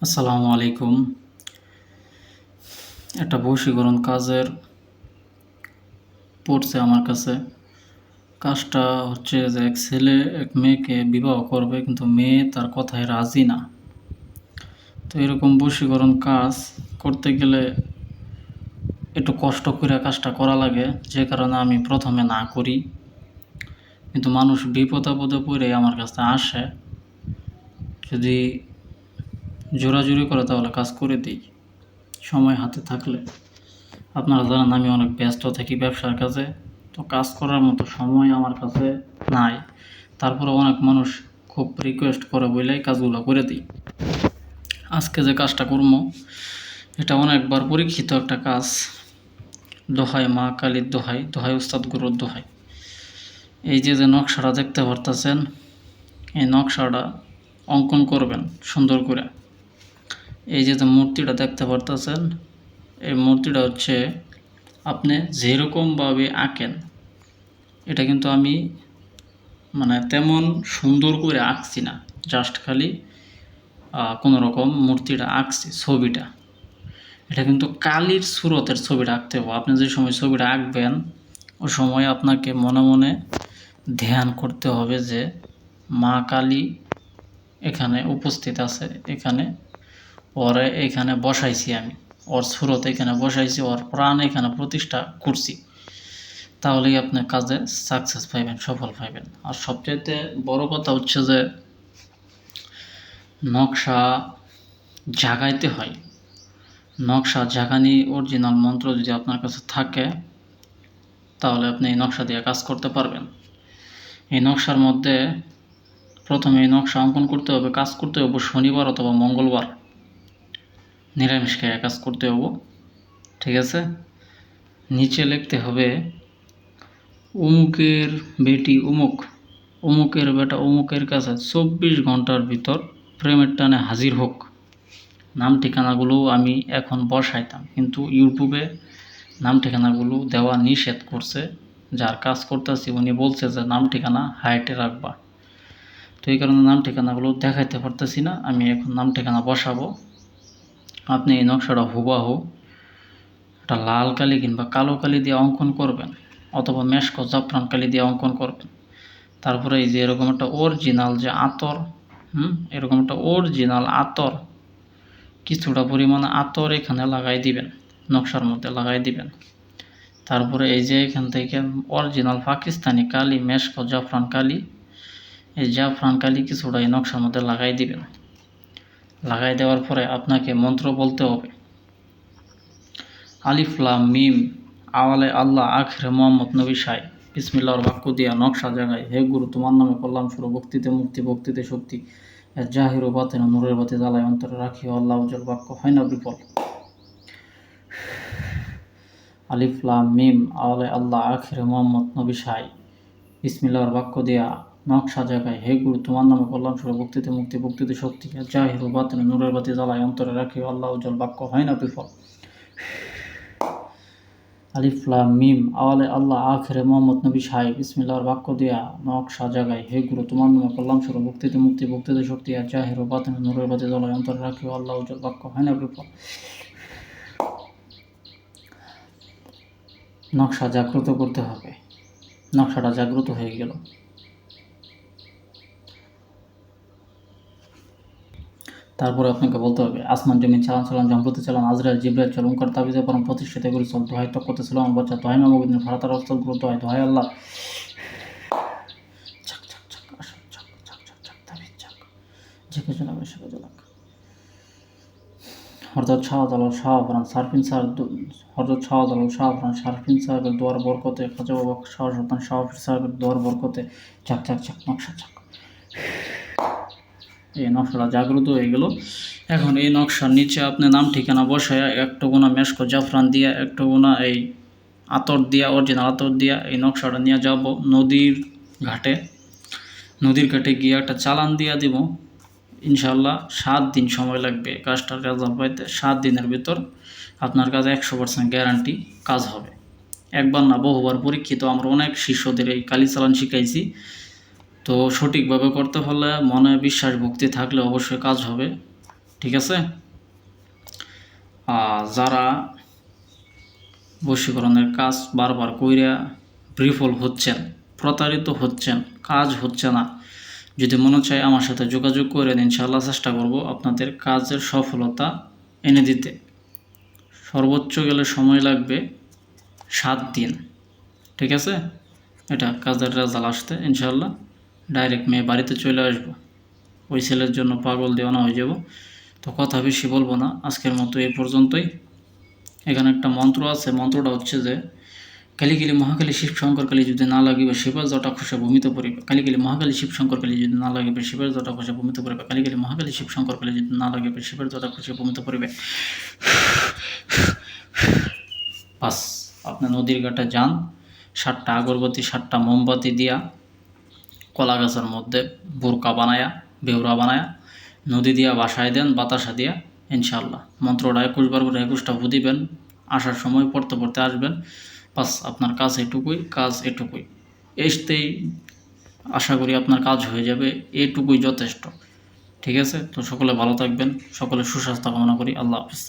আসসালামু আলাইকুম। একটা বশীকরণ কাজের পড়ছে আমার কাছে। কাজটা হচ্ছে যে এক ছেলে এক মেয়েকে বিবাহ করবে, কিন্তু মেয়ে তার কথায় রাজি না। তো এরকম বশীকরণ কাজ করতে গেলে একটু কষ্ট করে কাজটা করা লাগে, যে কারণে আমি প্রথমে না করি। কিন্তু মানুষ বিপদ আপদে পড়ে আমার কাছে আসে, যদি জোরাজুরি করে তাহলে কাজ করে দিই সময় হাতে থাকলে। আপনারা জানেন আমি অনেক ব্যস্ত থাকি ব্যবসার কাজে, তো কাজ করার মতো সময় আমার কাছে নাই। তারপরে অনেক মানুষ খুব রিকোয়েস্ট করে বলেই কাজগুলো করে দিই। আজকে যে কাজটা করবো এটা অনেকবার পরীক্ষিত একটা কাজ। দোহাই মা কালীর দোহাই, দোহাই উস্তাদ গুরুর দোহাই। এই যে নকশাটা দেখতে পারতেছেন, এই নকশাটা অঙ্কন করবেন সুন্দর করে। এই যে মূর্তিটা দেখতে পারতেছেন, এই মূর্তিটা হচ্ছে আপনি যেরকমভাবে আঁকেন, এটা কিন্তু আমি তেমন সুন্দর করে আঁকছি না, জাস্ট খালি কোনো রকম মূর্তিটা আঁকছি, ছবিটা। এটা কিন্তু কালীর সুরতের ছবিটা আঁকতে হবে। আপনি যে সময় ছবিটা আঁকবেন ওই সময় আপনাকে মনে মনে ধ্যান করতে হবে যে মা কালী এখানে উপস্থিত আছে, এখানে ওরে এখানে বসাইছি, আমি ওর সুরত এখানে বসাইছি, ওর প্রাণ এখানে প্রতিষ্ঠা করছি। তাহলেই আপনি কাজে সাকসেস পাইবেন, সফল পাইবেন। আর সবচাইতে বড় কথা হচ্ছে যে নকশা জাগাইতে হয়। নকশা জাগানি অরিজিনাল মন্ত্র যদি আপনার কাছে থাকে তাহলে আপনি এই নকশা দিয়ে কাজ করতে পারবেন। এই নকশার মধ্যে প্রথমে এই নকশা অঙ্কন করতে হবে, কাজ করতে হবে শনিবার অথবা মঙ্গলবার, নিরামিষ খেয়ে কাজ করতে হবে, ঠিক আছে? নিচে লিখতে হবে অমুকের বেটি অমুক, অমুকের বেটা অমুকের কাছে 24 ঘন্টার ভিতর প্রেমের টানে হাজির হোক। নাম ঠিকানাগুলো আমি এখন বসাইতাম, কিন্তু ইউটিউবে নাম ঠিকানাগুলো দেওয়া নিষেধ করছে। যার কাজ করতেছি উনি বলছে যে নাম ঠিকানা হাইটে রাখবা, তো এই কারণে নাম ঠিকানাগুলো দেখাইতে পারতেছি না। আমি এখন নাম ঠিকানা বসাবো। আপনি এই নকশাটা হুবাহু একটা লাল কালি কিংবা কালো কালি দিয়ে অঙ্কন করবেন, অথবা মেশকো জাফরান কালি দিয়ে অঙ্কন করবেন। তারপরে এই যে এরকম একটা অরিজিনাল যে আতর, এরকম একটা অরিজিনাল আতর, কিছুটা পরিমাণে আতর এখানে লাগাই দিবেন, নকশার মধ্যে লাগাই দিবেন। তারপরে এই যে এখান থেকে অরিজিনাল পাকিস্তানি কালি, মেশকো জাফরান কালি, এই জাফরান কালি কিছুটা এই নকশার মধ্যে লাগাই দিবেন। লাগাই দেওয়ার পরে আপনাকে মন্ত্র বলতে হবে, আলিফ লাম মিম আওয়ালে আল্লাহ আখরে মোহাম্মদ নবী সাই, বিসমিল্লাহর বাক্য দিয়া নকশা জাগায়, হে গুরু তোমার নামে কল্যাণ শুরু, ভক্তিতে মুক্তি ভক্তিতে শক্তি, জাহির ও বাতেন নূরের বাতি জ্বালায় অন্তরে রাখি, আল্লাহ উজ্জ্বল বাক্য হয় না বিফল। আলিফ লাম মিম আওয়ালে আল্লাহ আখরে মোহাম্মদ নবী সাই, বিসমিল্লাহর বাক্য দিয়া নকশা জাগায়, হে গুরু তোমার নামে কল্যাণ শুরু, ভক্তিতে মুক্তি ভক্তিতে শক্তি, জাহির ও বাতেন নূরের বাতি জ্বালায় অন্তরে রাখি, আল্লাহ উজ্জ্বল বাক্য হয় না বিফল। আলিফ লাম মিম আওয়ালে আল্লাহ আখরে মোহাম্মদ নবী সাই, বিসমিল্লাহর বাক্য দিয়া নকশা জাগায়, হে গুরু তোমার নামে কল্যাণ শুরু, ভক্তিতে মুক্তি ভক্তিতে শক্তি, আর জাহির ও বাতিনে নূরের বাতি জ্বালায় অন্তরে রাখিও, আল্লাহ উজ্জ্বল বাক্য হয় না বিফল। নকশা জাগ্রত করতে হবে। নকশাটা জাগ্রত হয়ে গেল। তারপরে আপনাকে বলতে হবে, আসমান জমিন চালান চালান জম্পতি চালান আজরাইল জিব্রাইল চল ওঙ্কার তাবিজে পরম প্রতিষ্ঠিত এগুলো চল, দোহাই তক্কতে ছিল আমার বাচ্চা, দোহাই মামুদিন ভারতার অস্তল গুরু, দোহাই দোহাই আল্লাহ ছাক ছাক ছাক আসল ছাক ছাক ছাক ছাক তাবিজ ছাক ঝেঁকে জ্বালাবে সেকে জ্বালাক। হরজত শাহজালাল শাহফরান সারফিন সার, হরজত শাহজালাল শাহফরান সারফিন সাহেবের দোয়ার বরকতে, খাজা বাবা শাহ সুলতান শাহফির সাহেবের দোয়ার বরকতে, চাক চাক চাক নকশা চাক। এই নকশাটা জাগ্রত হয়ে গেল। এখন এই নকশার নিচে আপনি নাম ঠিকানা বসায় একটু গোনা মেশকো জাফরান দিয়া, একটু গোনা এই আতর দিয়া, অরিজিনাল আতর দিয়া এই নকশাটা নিয়ে যাব নদীর ঘাটে। নদীর ঘাটে গিয়ে একটা চালান দিয়া দিব। ইনশাল্লাহ 7 দিন সময় লাগবে কাজটার রেজাল্ট পাইতে। 7 দিনের ভিতর আপনার কাজ 100% গ্যারান্টি কাজ হবে। একবার না বহুবার পরীক্ষিত, আমরা অনেক শিষ্যদের এই কালি চালান শিখাইছি। তো সঠিকভাবে করতে পারলে, মনে বিশ্বাস ভক্তি থাকলে অবশ্যই কাজ হবে। ঠিক আছে? যারা বশীকরণের কাজ বারবার কইরা বিফল হচ্ছেন, প্রতারিত হচ্ছেন, কাজ হচ্ছে না, যদি মনে চায় আমার সাথে যোগাযোগ করেন, ইনশাআল্লাহ চেষ্টা করব আপনাদের কাজের সফলতা এনে দিতে। সর্বোচ্চ গেলে সময় লাগবে 7 দিন। ঠিক আছে? এটা কাজের রেজাল্ট আসতে ইনশাআল্লাহ ডাইরেক্ট মেয়ে বাড়িতে চলে আসবো। ওই ছেলের জন্য পাগল দেওয়ানা হয়ে যাব। তো কথা বেশি বলবো না, আজকের মতো এই পর্যন্তই। এখানে একটা মন্ত্র আছে, মন্ত্রটা হচ্ছে যে কালী কালী মহাকালী শিব শঙ্কর কালী যদি না লাগিবে শিবের জটা খসে ভূমিতে পড়িবে। কালী কালী মহাকালী শিব শঙ্কর কালী যদি না লাগিবে শিবের জটা খসে ভূমিতে পড়িবে। কালী কালী মহাকালী শিব শঙ্কর কালী যদি না লাগিবে শিবের জটা খসে ভূমিতে পড়িবে। বাস, আপনি নদীর ঘাটে যান, 7টা আগরবাতি 7টা মোমবাতি দিয়া কলা গাছের মধ্যে বোরকা বানায়া বেউরা বানায়া নদী দিয়া বাসায় দেন, বাতাসা দিয়া, ইনশাআল্লাহ মন্ত্রটা 21 বার করে 21টা ফু দিবেন। আসার সময় পড়তে পড়তে আসবেন। বাস, আপনার কাজ এটুকুই। এসতেই আশা করি আপনার কাজ হয়ে যাবে, এটুকুই যথেষ্ট। ঠিক আছে? তো সকলে ভালো থাকবেন, সকলে সুস্বাস্থ্য কামনা করি। আল্লাহ হাফেজ।